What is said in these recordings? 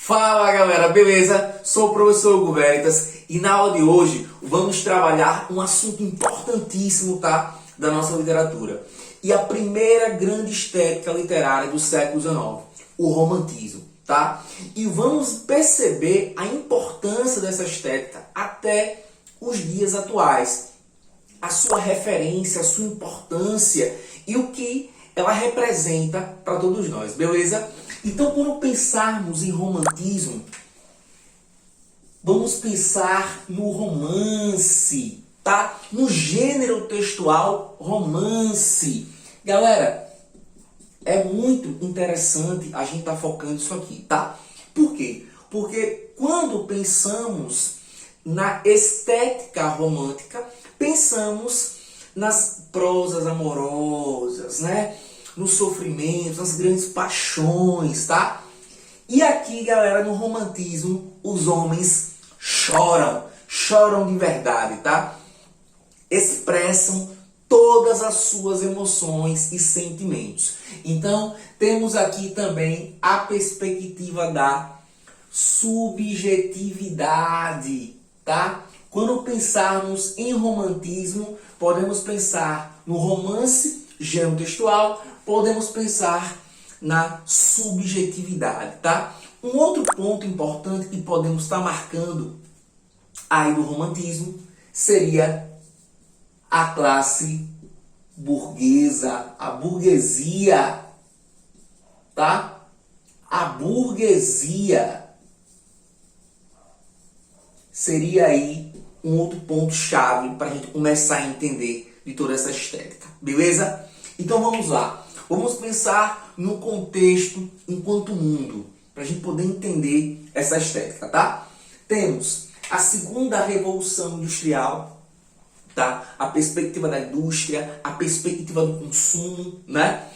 Fala galera, beleza? Sou o professor Hugo Veritas e na aula de hoje vamos trabalhar um assunto importantíssimo, tá? Da nossa literatura. E a primeira grande estética literária do século XIX, o romantismo, tá? E vamos perceber a importância dessa estética até os dias atuais. A sua referência, a sua importância e o que ela representa para todos nós, beleza? Então, quando pensarmos em romantismo, vamos pensar no romance, tá? No gênero textual romance. Galera, é muito interessante a gente estar focando nisso aqui, tá? Por quê? Porque quando pensamos na estética romântica, pensamos nas prosas amorosas, né? Nos sofrimentos, nas grandes paixões, tá? E aqui, galera, no romantismo, os homens choram de verdade, tá? Expressam todas as suas emoções e sentimentos. Então, temos aqui também a perspectiva da subjetividade, tá? Quando pensarmos em romantismo, podemos pensar no romance, gênero textual, podemos pensar na subjetividade, tá? Um outro ponto importante que podemos estar marcando aí do romantismo seria a classe burguesa, a burguesia, tá? A burguesia seria aí um outro ponto chave para a gente começar a entender de toda essa estética, beleza? Então vamos lá, vamos pensar no contexto enquanto mundo, para a gente poder entender essa estética, tá? Temos a segunda revolução industrial, tá? A perspectiva da indústria, a perspectiva do consumo, né?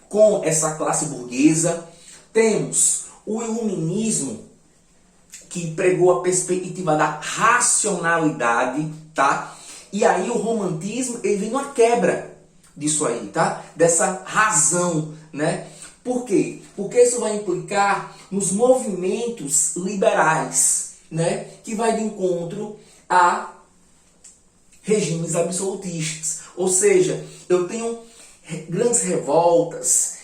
Com essa classe burguesa. Temos o iluminismo, que pregou a perspectiva da racionalidade, tá? E aí o romantismo, ele vem numa quebra disso aí, tá? Dessa razão, né? Por quê? Porque isso vai implicar nos movimentos liberais, né? Que vai de encontro a regimes absolutistas. Ou seja, eu tenho grandes revoltas,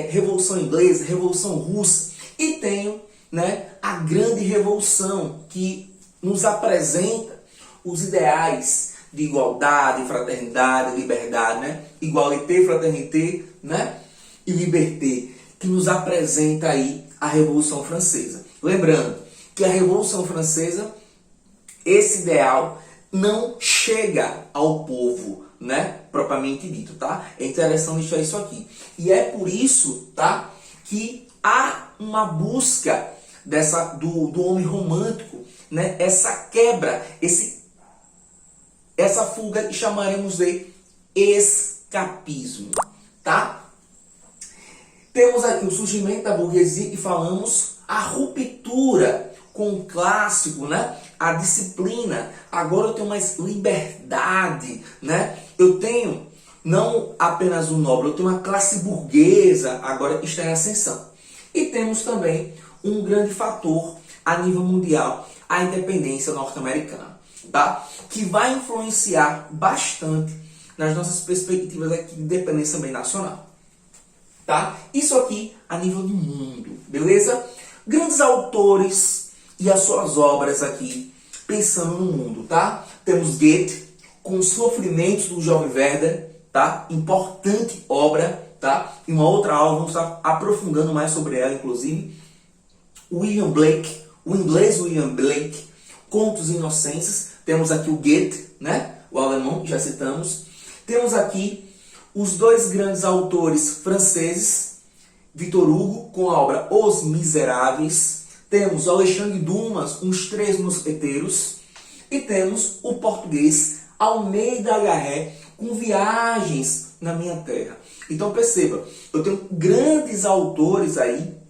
Revolução Inglesa, Revolução Russa, e tenho, né, a grande revolução que nos apresenta os ideais de igualdade, fraternidade, liberdade, né? Igualité, fraternité, né? E liberté, que nos apresenta aí a Revolução Francesa. Lembrando que a Revolução Francesa, esse ideal não chega ao povo, né? Propriamente dito, tá? É interessante deixar isso aqui. E é por isso, tá? Que há uma busca do homem romântico, né? Essa quebra, essa fuga que chamaremos de escapismo, tá? Temos aqui o surgimento da burguesia e falamos a ruptura com o clássico, né? A disciplina. Agora eu tenho mais liberdade, né? Eu tenho não apenas o nobre, eu tenho uma classe burguesa agora que está em ascensão. E temos também um grande fator a nível mundial, a independência norte-americana, tá? Que vai influenciar bastante nas nossas perspectivas aqui de independência também nacional, tá? Isso aqui a nível do mundo, beleza? Grandes autores e as suas obras aqui, pensando no mundo, tá? Temos Goethe, com os sofrimentos do jovem Werther, tá? Importante obra, tá? Em uma outra aula vamos estar aprofundando mais sobre ela, inclusive. William Blake, o inglês William Blake, Contos Inocentes. Temos aqui o Goethe, né? O alemão, que já citamos. Temos aqui os dois grandes autores franceses, Victor Hugo, com a obra Os Miseráveis. Temos Alexandre Dumas, Os Três Mosqueteiros. E temos o português Almeida Garré, com Viagens na Minha Terra. Então perceba, eu tenho grandes autores aí,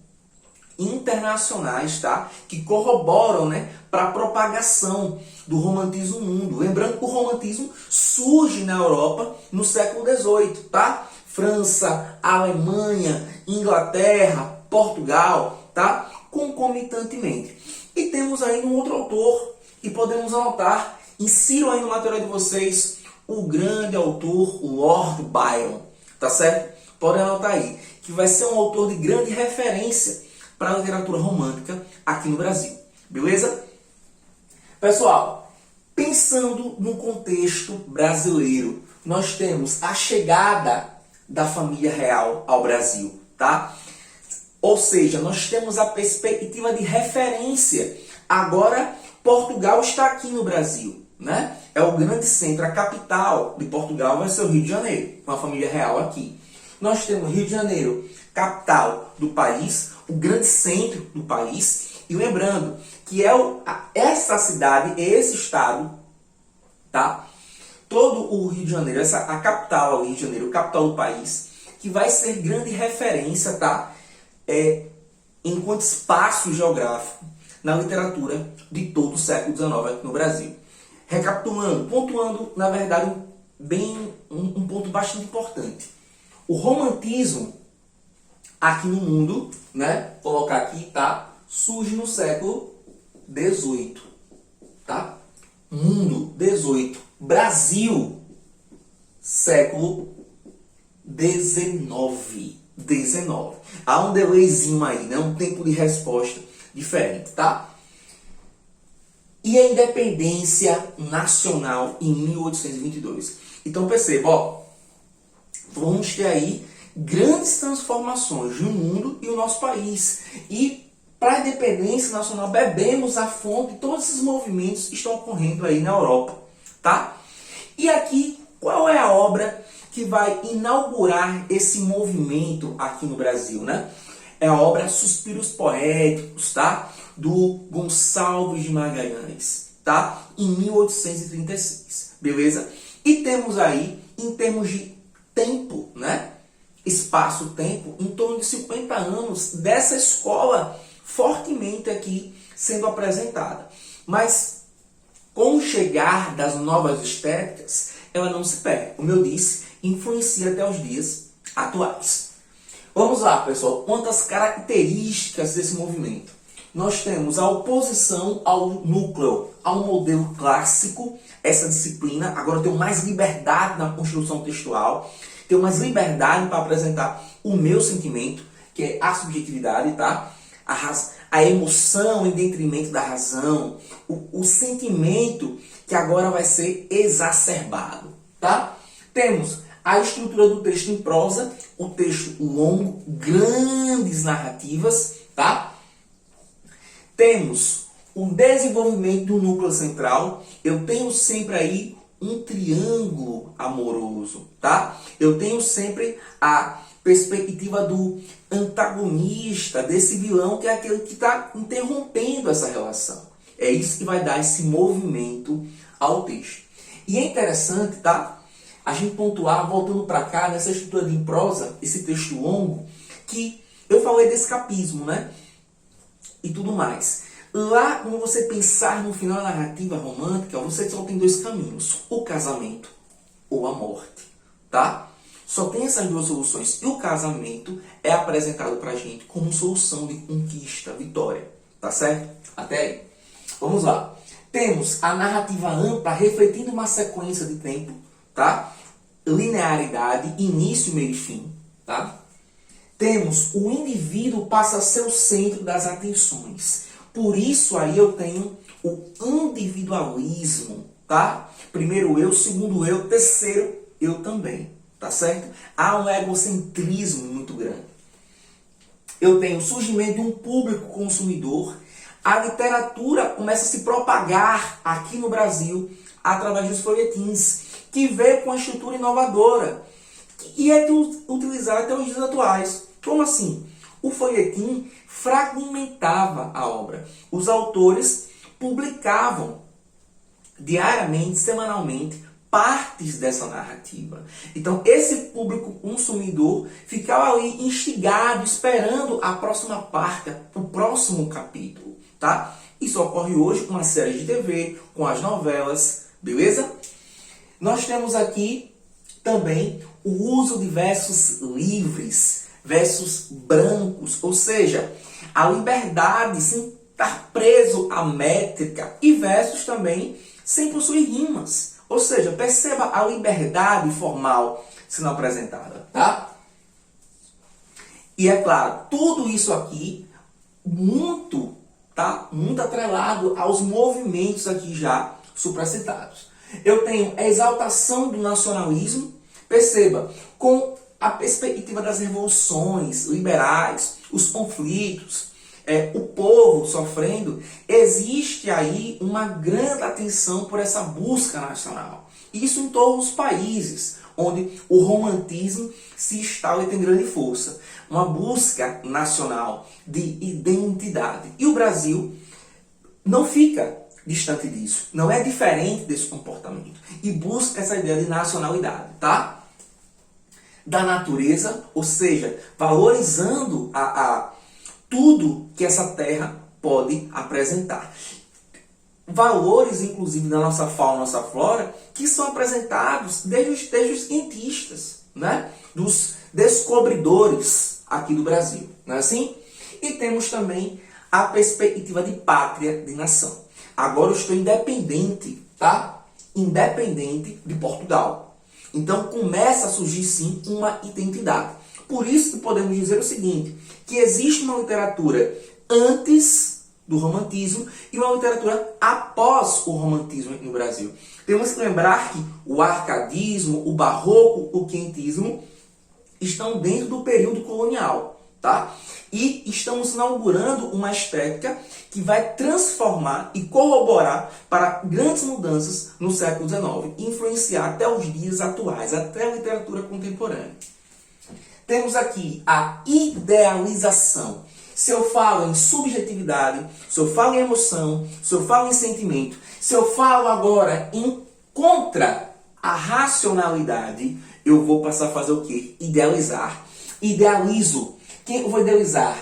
internacionais, tá? Que corroboram, né, para a propagação do romantismo no mundo. Lembrando que o romantismo surge na Europa no século XVIII, tá? França, Alemanha, Inglaterra, Portugal, tá? concomitantemente. E temos aí um outro autor, e podemos anotar, insiro aí no material de vocês, o grande autor Lord Byron, tá certo? Podem anotar aí, que vai ser um autor de grande referência para a literatura romântica aqui no Brasil, beleza? Pessoal, pensando no contexto brasileiro, nós temos a chegada da família real ao Brasil, tá? Ou seja, nós temos a perspectiva de referência. Agora, Portugal está aqui no Brasil, né? É o grande centro, a capital de Portugal vai ser o Rio de Janeiro, com a família real aqui. Nós temos Rio de Janeiro, capital do país, o grande centro do país. E lembrando que essa cidade, esse estado, tá? Todo o Rio de Janeiro, a capital do Rio de Janeiro, capital do país, que vai ser grande referência, tá? Enquanto espaço geográfico na literatura de todo o século XIX aqui no Brasil. Recapitulando, pontuando, na verdade, um ponto bastante importante. O romantismo aqui no mundo, né? Colocar aqui, tá? Surge no século XVIII, tá? Mundo, 18. Brasil, século 19. Há um delayzinho aí, né? Um tempo de resposta diferente, tá? E a independência nacional em 1822. Então perceba, ó, vamos ter aí grandes transformações no mundo e no nosso país. E para a independência nacional, bebemos a fonte de todos esses movimentos que estão ocorrendo aí na Europa, tá? E aqui, qual é a obra que vai inaugurar esse movimento aqui no Brasil, né? É a obra Suspiros Poéticos, tá? Do Gonçalves de Magalhães, tá? Em 1836, beleza? E temos aí, em termos de tempo, né? Espaço-tempo, em torno de 50 anos dessa escola fortemente aqui sendo apresentada. Mas com o chegar das novas estéticas, ela não se perde. Como eu disse, influencia até os dias atuais. Vamos lá, pessoal. Quantas características desse movimento? Nós temos a oposição ao núcleo, ao modelo clássico, essa disciplina. Agora eu tenho mais liberdade na construção textual, tenho mais liberdade para apresentar o meu sentimento, que é a subjetividade, tá? A emoção em detrimento da razão, o sentimento que agora vai ser exacerbado, tá? Temos a estrutura do texto em prosa, o texto longo, grandes narrativas, tá? Temos o desenvolvimento do núcleo central. Eu tenho sempre aí um triângulo amoroso, tá? Eu tenho sempre a perspectiva do antagonista, desse vilão, que é aquele que está interrompendo essa relação. É isso que vai dar esse movimento ao texto. E é interessante, tá? A gente pontuar, voltando para cá, nessa estrutura de prosa, esse texto longo, que eu falei de escapismo, né? E tudo mais. Lá, quando você pensar no final da narrativa romântica, você só tem dois caminhos: o casamento ou a morte, tá? Só tem essas duas soluções. E o casamento é apresentado pra gente como solução de conquista, vitória, tá certo? Até aí. Vamos lá. Temos a narrativa ampla refletindo uma sequência de tempo, tá? Linearidade, início, meio e fim, tá? Temos o indivíduo passa a ser o centro das atenções. Por isso aí eu tenho o individualismo, tá? Primeiro eu, segundo eu, terceiro eu também, tá certo? Há um egocentrismo muito grande. Eu tenho o surgimento de um público consumidor. A literatura começa a se propagar aqui no Brasil através dos folhetins, que veio com a estrutura inovadora e é utilizada até os dias atuais. Como assim? O folhetim fragmentava a obra. Os autores publicavam diariamente, semanalmente, partes dessa narrativa. Então, esse público consumidor ficava ali instigado, esperando a próxima parte, o próximo capítulo, tá? Isso ocorre hoje com uma série de TV, com as novelas, beleza? Nós temos aqui também o uso de versos livres, versos brancos, ou seja, a liberdade sem estar preso à métrica, e versos também sem possuir rimas. Ou seja, perceba a liberdade formal sendo apresentada, tá? E é claro, tudo isso aqui muito atrelado aos movimentos aqui já supracitados. Eu tenho a exaltação do nacionalismo, perceba, com a perspectiva das revoluções liberais, os conflitos, o povo sofrendo, existe aí uma grande atenção por essa busca nacional. Isso em todos os países onde o romantismo se instala e tem grande força. Uma busca nacional de identidade. E o Brasil não fica distante disso. Não é diferente desse comportamento. E busca essa ideia de nacionalidade, tá? Da natureza, ou seja, valorizando tudo que essa terra pode apresentar. Valores, inclusive, da nossa fauna, nossa flora, que são apresentados desde os cientistas, né? Dos descobridores aqui do Brasil, não é assim? E temos também a perspectiva de pátria, de nação. Agora eu estou independente, tá? Independente de Portugal. Então começa a surgir sim uma identidade. Por isso que podemos dizer o seguinte, que existe uma literatura antes do romantismo e uma literatura após o romantismo aqui no Brasil. Temos que lembrar que o arcadismo, o barroco, o quentismo estão dentro do período colonial, tá? E estamos inaugurando uma estética que vai transformar e corroborar para grandes mudanças no século XIX, influenciar até os dias atuais, até a literatura contemporânea. Temos aqui a idealização. Se eu falo em subjetividade, se eu falo em emoção, se eu falo em sentimento, se eu falo agora em contra a racionalidade, eu vou passar a fazer o quê? Idealizar. Idealizo. Quem eu vou idealizar?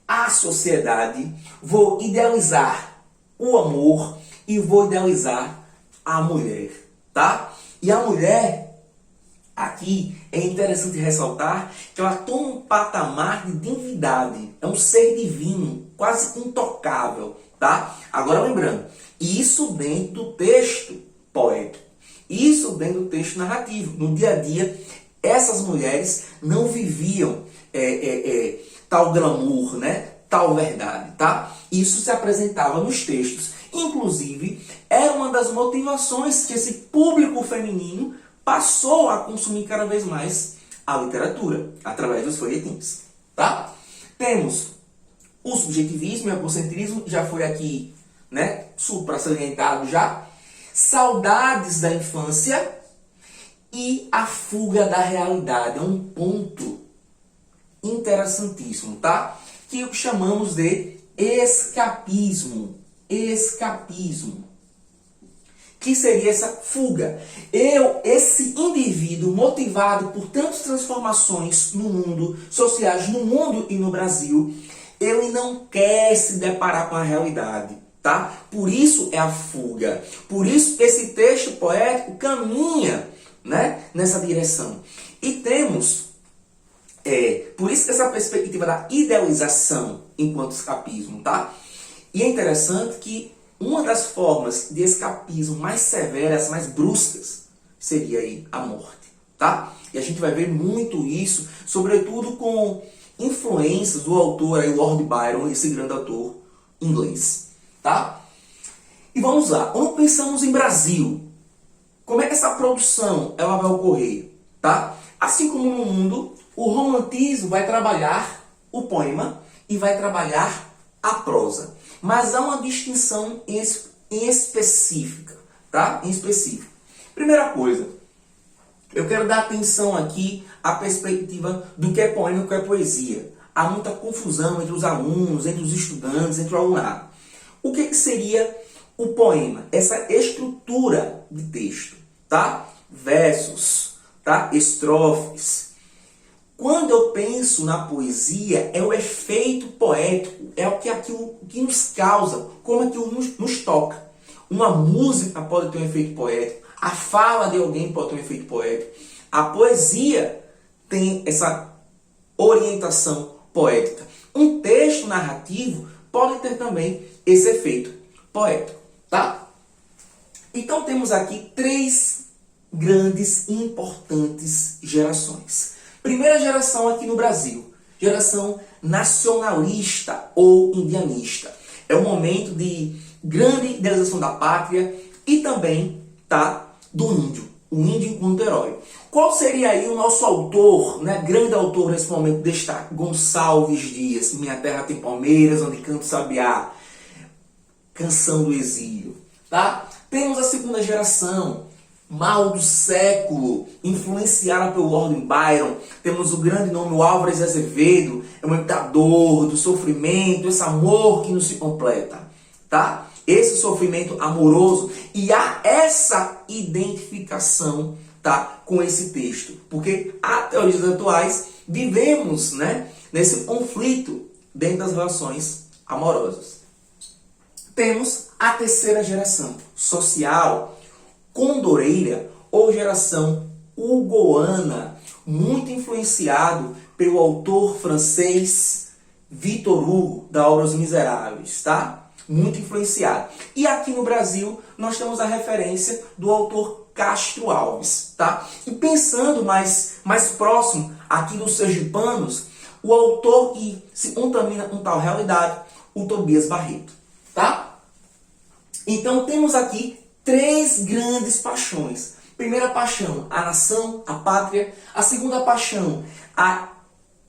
A sociedade. Vou idealizar o amor e vou idealizar a mulher, tá? E a mulher, aqui, é interessante ressaltar que ela toma um patamar de divindade. É um ser divino, quase intocável, tá? Agora lembrando, isso dentro do texto poético. Isso dentro do texto narrativo. No dia a dia, essas mulheres não viviam tal glamour, né? Tal verdade, tá? Isso se apresentava nos textos. Inclusive, era uma das motivações que esse público feminino passou a consumir cada vez mais a literatura, através dos folhetins, tá? Temos o subjetivismo e o egocentrismo, já foi aqui, né? Suprassalientado já. Saudades da infância e a fuga da realidade. É um ponto interessantíssimo, tá? Que chamamos de escapismo. Escapismo. Que seria essa fuga. Esse indivíduo motivado por tantas transformações no mundo, sociais, no mundo e no Brasil, ele não quer se deparar com a realidade. Tá? Por isso é a fuga. Por isso esse texto poético caminha, né, nessa direção. E temos, por isso essa perspectiva da idealização enquanto escapismo. Tá? E é interessante que uma das formas de escapismo mais severas, mais bruscas, seria aí a morte. Tá? E a gente vai ver muito isso, sobretudo com influências do autor, aí, Lord Byron, esse grande autor inglês. Tá? E vamos lá, quando pensamos em Brasil, como é que essa produção ela vai ocorrer? Tá? Assim como no mundo, o romantismo vai trabalhar o poema e vai trabalhar a prosa. Mas há uma distinção em específica. Tá? Em específico. Primeira coisa, eu quero dar atenção aqui à perspectiva do que é poema e o que é poesia. Há muita confusão entre os alunos, entre os estudantes, entre o alunado. O que seria o poema? Essa estrutura de texto, tá? Versos, tá? Estrofes. Quando eu penso na poesia, é o efeito poético, é aquilo que nos causa, como aquilo nos toca. Uma música pode ter um efeito poético, a fala de alguém pode ter um efeito poético. A poesia tem essa orientação poética. um texto narrativo pode ter também esse efeito poético, tá? Então temos aqui 3 grandes e importantes gerações. Primeira geração aqui no Brasil, geração nacionalista ou indianista. É um momento de grande idealização da pátria e também, tá, do índio, o índio enquanto herói. Qual seria aí o nosso autor, né, grande autor nesse momento destaque? Gonçalves Dias, Minha Terra Tem Palmeiras, Onde Canto Sabiá, Canção do Exílio, tá? Temos a segunda geração, Mal do Século, influenciada pelo Lord Byron. Temos o grande nome, o Álvares de Azevedo, é uma da dor, do sofrimento, esse amor que não se completa, tá? Esse sofrimento amoroso, e há essa identificação, tá, com esse texto, porque até os dias atuais vivemos, né, nesse conflito dentro das relações amorosas. Temos a terceira geração, social, condoreira ou geração hugoana, muito influenciado pelo autor francês Victor Hugo, da obra Os Miseráveis, tá? Muito influenciado. E aqui no Brasil, nós temos a referência do autor Castro Alves, tá? E pensando mais próximo aqui dos sergipanos, o autor que se contamina com tal realidade, o Tobias Barreto, tá? Então temos aqui 3 grandes paixões. Primeira paixão, a nação, a pátria. A segunda paixão,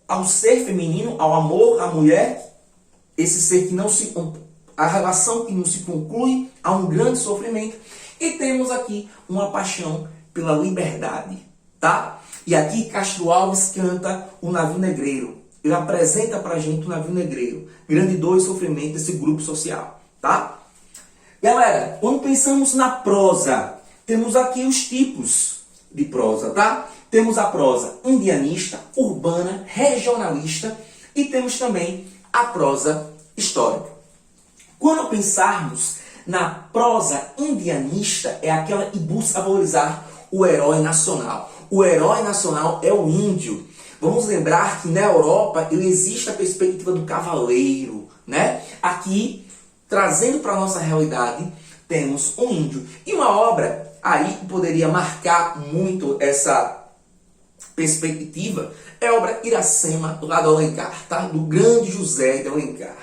ao ser feminino, ao amor, à mulher. Esse ser que não se... a relação que não se conclui, há um grande sofrimento. E temos aqui uma paixão pela liberdade, tá? E aqui Castro Alves canta o Navio Negreiro. Ele apresenta pra gente o Navio Negreiro. Grande dor e sofrimento desse grupo social, tá? Galera, quando pensamos na prosa, temos aqui os tipos de prosa, tá? Temos a prosa indianista, urbana, regionalista e temos também a prosa histórica. Quando pensarmos na prosa indianista, é aquela que busca valorizar o herói nacional. O herói nacional é o índio. Vamos lembrar que na Europa existe a perspectiva do cavaleiro, né? Aqui, trazendo para a nossa realidade, temos um índio. E uma obra aí que poderia marcar muito essa perspectiva é a obra Iracema, lá do Alencar, tá? Do grande José de Alencar.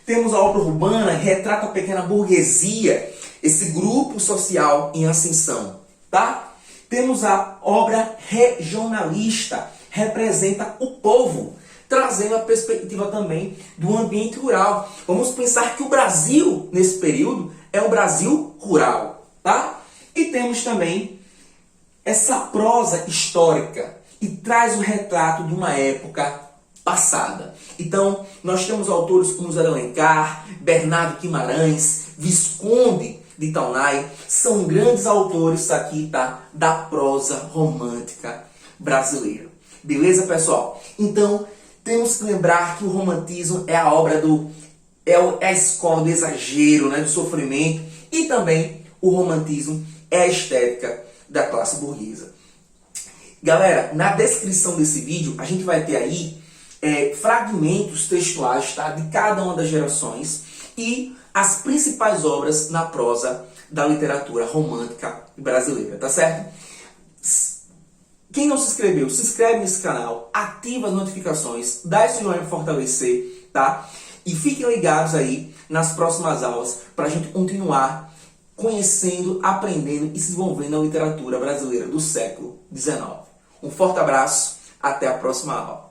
Temos a obra urbana, que retrata a pequena burguesia, esse grupo social em ascensão, tá? Temos a obra regionalista, representa o povo, trazendo a perspectiva também do ambiente rural. Vamos pensar que o Brasil, nesse período, é o Brasil rural, tá? E temos também essa prosa histórica, e traz o retrato de uma época passada. Então, nós temos autores como José de Alencar, Bernardo Guimarães, Visconde de Taunay, são grandes autores aqui, tá, da prosa romântica brasileira. Beleza, pessoal? Então, temos que lembrar que o romantismo é a obra é a escola do exagero, né, do sofrimento, e também o romantismo é a estética da classe burguesa. Galera, na descrição desse vídeo, a gente vai ter aí fragmentos textuais, tá, de cada uma das gerações e as principais obras na prosa da literatura romântica brasileira, tá certo? Quem não se inscreveu, se inscreve nesse canal, ativa as notificações, dá esse joinha para fortalecer, tá? E fiquem ligados aí nas próximas aulas para a gente continuar conhecendo, aprendendo e se desenvolvendo a literatura brasileira do século XIX. Um forte abraço, até a próxima aula.